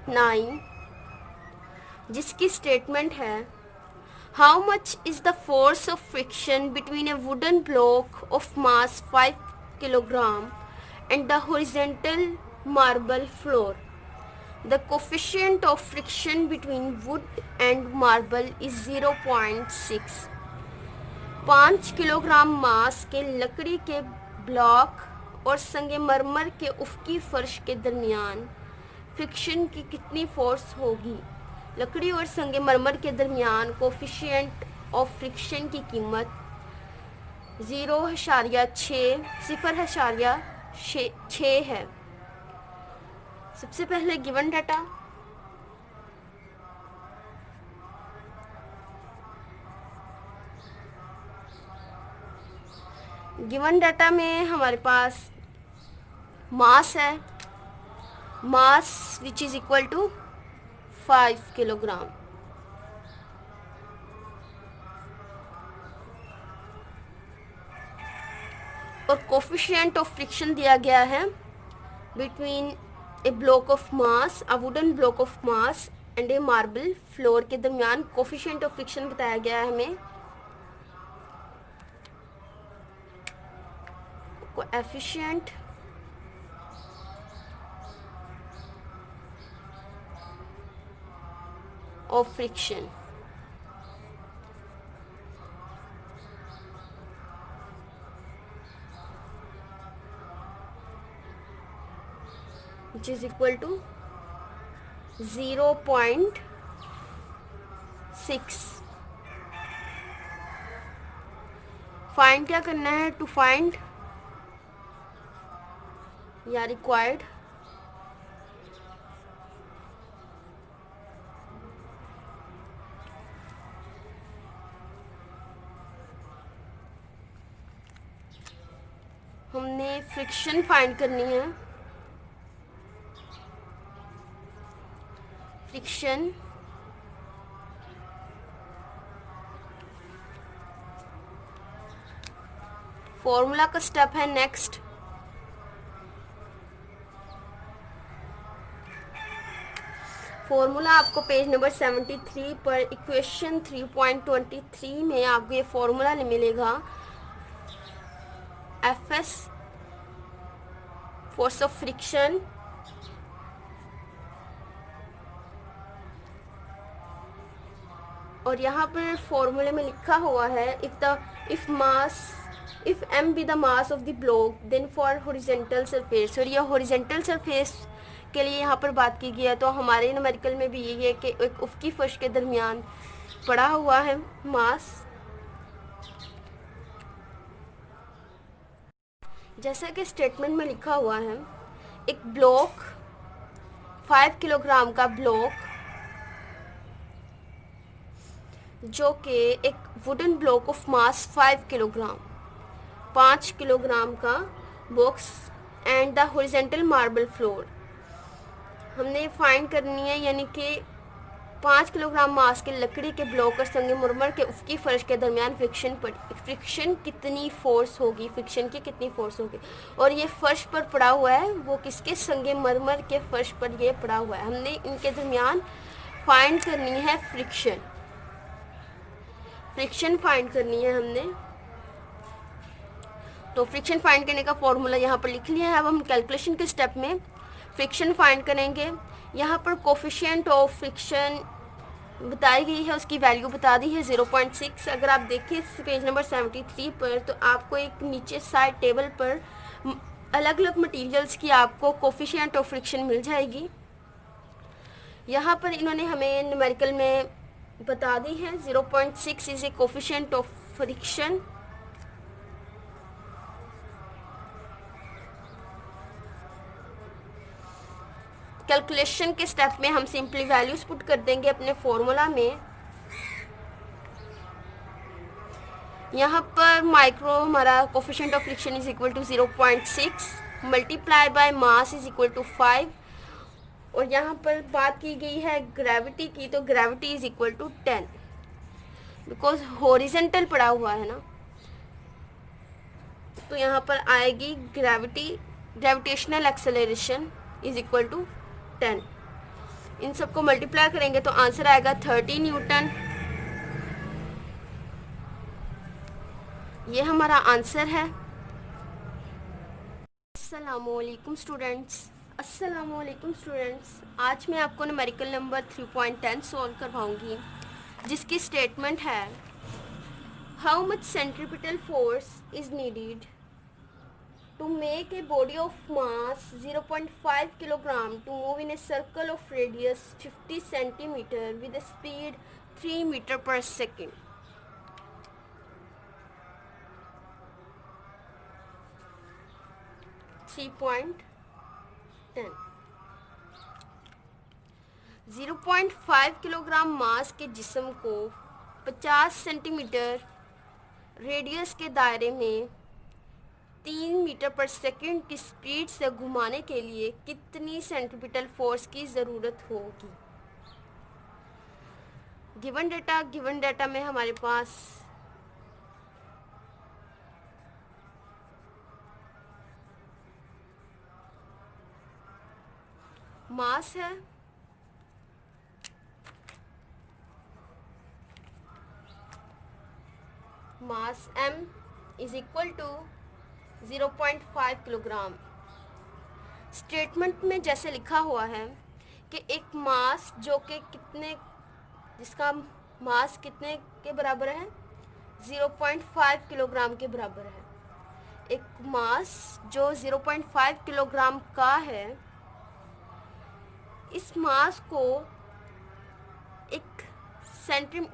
9 जिसकी स्टेटमेंट है how much is the force of friction between A wooden block of mass 5 kilogram and the horizontal marble floor. The coefficient of friction between wood and marble is 0.6. 5 kilogram mass के लकड़ी के block और संगमरमर के उफकी फर्श के दरमियान friction की कितनी फोर्स होगी. लकड़ी और संगमरमर के दरमियान कोफिशिएंट ऑफ फ्रिक्शन की कीमत 0.6 है. सबसे पहले गिवन डाटा. गिवन डाटा में हमारे पास मास है, mass which is equal to 5 kilogram. और कोफिशिएंट ऑफ फ्रिक्शन दिया गया है between a block of mass, a wooden block of mass and a marble floor के दरमियान कोफिशिएंट ऑफ फ्रिक्शन बताया गया है हमें. Coefficient of friction which is equal to 0.6. Find क्या करना है? टू फाइंड या रिक्वायर्ड हमने फ्रिक्शन फाइंड करनी है. फ्रिक्शन फॉर्मूला का स्टेप है नेक्स्ट. फॉर्मूला आपको पेज नंबर 73 पर इक्वेशन 3.23 में आपको ये फॉर्मूला मिलेगा. एफएस फोर्स ऑफ फ्रिक्शन और यहाँ पर फॉर्मूले में लिखा हुआ है if m be the mass of the block then for horizontal surface. और ये हॉरिजॉन्टल सरफेस के लिए यहाँ पर बात की गई है. तो हमारे न्यूमेरिकल में भी यही है कि एक उफकी फर्श के दरमियान पड़ा हुआ है मास. जैसा कि स्टेटमेंट में लिखा हुआ है एक ब्लॉक 5 किलोग्राम का ब्लॉक जो कि एक wooden block of mass 5 kilogram 5 kilogram का box and the horizontal marble floor हमने फाइंड करनी है. यानी कि 5 किलोग्राम मास के लकड़ी के ब्लॉक और संगमरमर के उफकी फर्श के दरमियान फ्रिक्शन कितनी फोर्स होगी, फ्रिक्शन की कितनी फोर्स होगी. और ये फर्श पर पड़ा हुआ है, वो किसके? संगमरमर के फर्श पर ये पड़ा हुआ है. हमने इनके दरमियान फाइंड करनी है फ्रिक्शन फाइंड करनी है हमने. तो फ्रिक्शन फाइंड करने का फॉर्मूला यहाँ पर लिख लिया है. अब हम कैलकुलेशन के स्टेप में फ्रिक्शन फाइंड करेंगे. यहाँ पर कोफिशिएंट ऑफ फ्रिक्शन बताई गई है, उसकी वैल्यू बता दी है 0.6. अगर आप देखिए पेज नंबर 73 पर तो आपको एक नीचे साइड टेबल पर अलग अलग मटेरियल्स की आपको कोफिशिएंट ऑफ फ्रिक्शन मिल जाएगी. यहाँ पर इन्होंने हमें न्यूमेरिकल में बता दी है 0.6 is a coefficient of friction. Calculation के स्टेप में हम सिंपली वैल्यूज पुट कर देंगे अपने फॉर्मूला में. यहाँ पर माइक्रो हमारा coefficient of friction is equal to 0.6 multiply by mass is equal to 5. और यहाँ पर बात की गई है ग्रेविटी की, तो gravity is equal to 10 because horizontal पड़ा हुआ है ना. तो यहाँ पर आएगी gravitational acceleration is equal to 10. इन सबको मल्टीप्लाई करेंगे तो आंसर आएगा 30 न्यूटन। ये हमारा आंसर है। अस्सलामुअलैकुम स्टूडेंट्स, आज मैं आपको न्यूमेरिकल नंबर 3.10 सॉल्व करवाऊंगी, जिसकी स्टेटमेंट है how much centripetal force is needed to make a body of mass 0.5 kilogram to move in a circle of radius 50 centimeter with a speed 3 meter per second. .10 0.5 kilogram mass के जिस्म को 50 centimetre radius के दायरे में 3 metre पर second की speed से घुमाने के लिए कितनी सेंट्रीपिटल फोर्स की ज़रूरत होगी। गिवन डेटा में हमारे पास मास है, mass m is equal to 0.5 kilogram. Statement में जैसे लिखा हुआ है कि एक मास जो कि जिसका मास कितने के बराबर है, 0.5 किलोग्राम के बराबर है। एक मास जो 0.5 किलोग्राम का है, इस मास को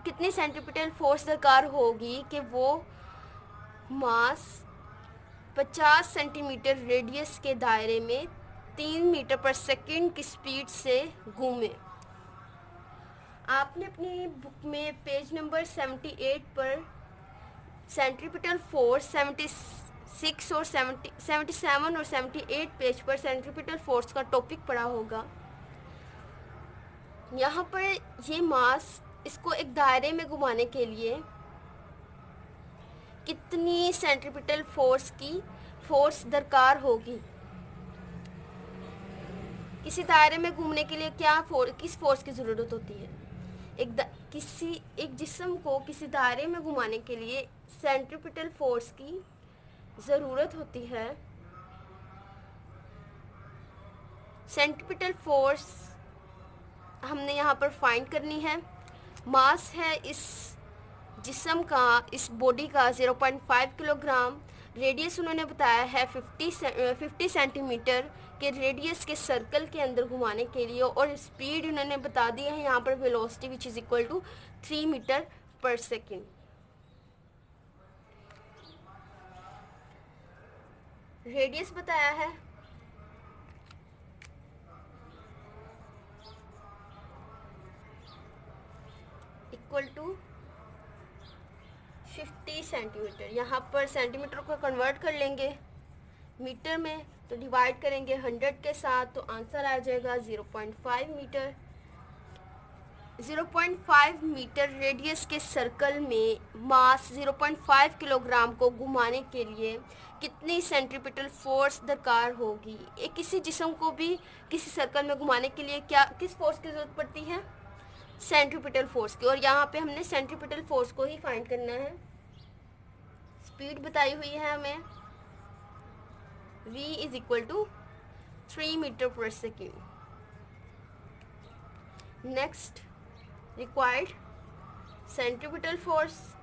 कितनी सेंट्रीपिटल फोर्स दरकार होगी कि वो मास 50 सेंटीमीटर रेडियस के दायरे में 3 मीटर पर सेकंड की स्पीड से घूमे। आपने अपनी बुक में पेज नंबर 78 पर सेंट्रीपिटल फोर्स 76 और 77 और 78 पेज पर सेंट्रीपिटल फोर्स का टॉपिक पढ़ा होगा। यहाँ पर ये मास, इसको एक दायरे में घुमाने के लिए कितनी सेंट्रीपिटल फोर्स दरकार होगी। किसी दायरे में घूमने के लिए किस फोर्स की ज़रूरत होती है। एक जिस्म को किसी दायरे में घुमाने के लिए सेंट्रीपिटल फोर्स की ज़रूरत होती है। सेंट्रीपिटल फोर्स हमने यहाँ पर फाइंड करनी है। मास है इस जिस्म का, इस बॉडी का 0.5 किलोग्राम। रेडियस उन्होंने बताया है 50 सेंटीमीटर के रेडियस के सर्कल के अंदर घुमाने के लिए, और स्पीड उन्होंने बता दी है यहाँ पर velocity which is equal to 3 metre per second. Radius बताया है इक्वल टू 50 सेंटीमीटर। यहाँ पर सेंटीमीटर को कन्वर्ट कर लेंगे मीटर में, तो डिवाइड करेंगे 100 के साथ, तो आंसर आ जाएगा 0.5 मीटर। 0.5 मीटर रेडियस के सर्कल में मास 0.5 किलोग्राम को घुमाने के लिए कितनी सेंट्रीपिटल फोर्स दरकार होगी। एक किसी जिस्म को भी किसी सर्कल में घुमाने के लिए किस फोर्स की ज़रूरत पड़ती है, सेंट्रीपिटल फोर्स की। और यहाँ पे हमने सेंट्रीपिटल फोर्स को ही फाइंड करना है। स्पीड बताई हुई है हमें, v is equal to 3 metre per second. Next, required centripetal force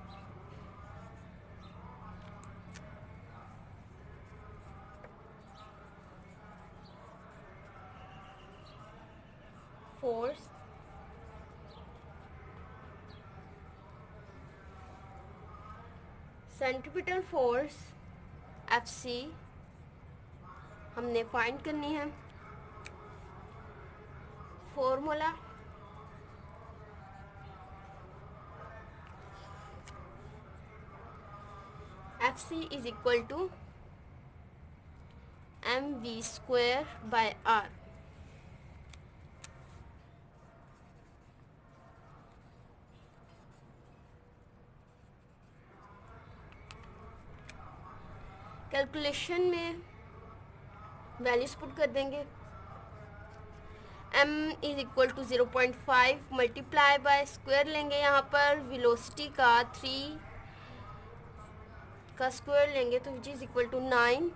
centripetal force Fc हमने फाइंड करनी है। Formula Fc is equal to mv²/r। Calculation में वैल्यूज पुट कर देंगे। m is equal to 0.5 multiply by square लेंगे यहाँ पर velocity का 3 का स्क्वायर लेंगे तो which is equal to 9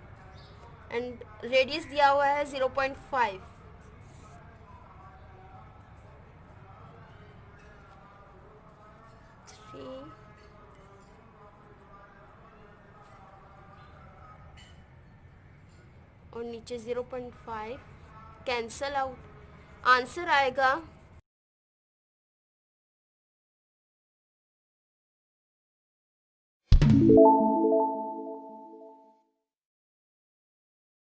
and radius दिया हुआ है 0.5। और नीचे 0.5 कैंसल आउट, आंसर आएगा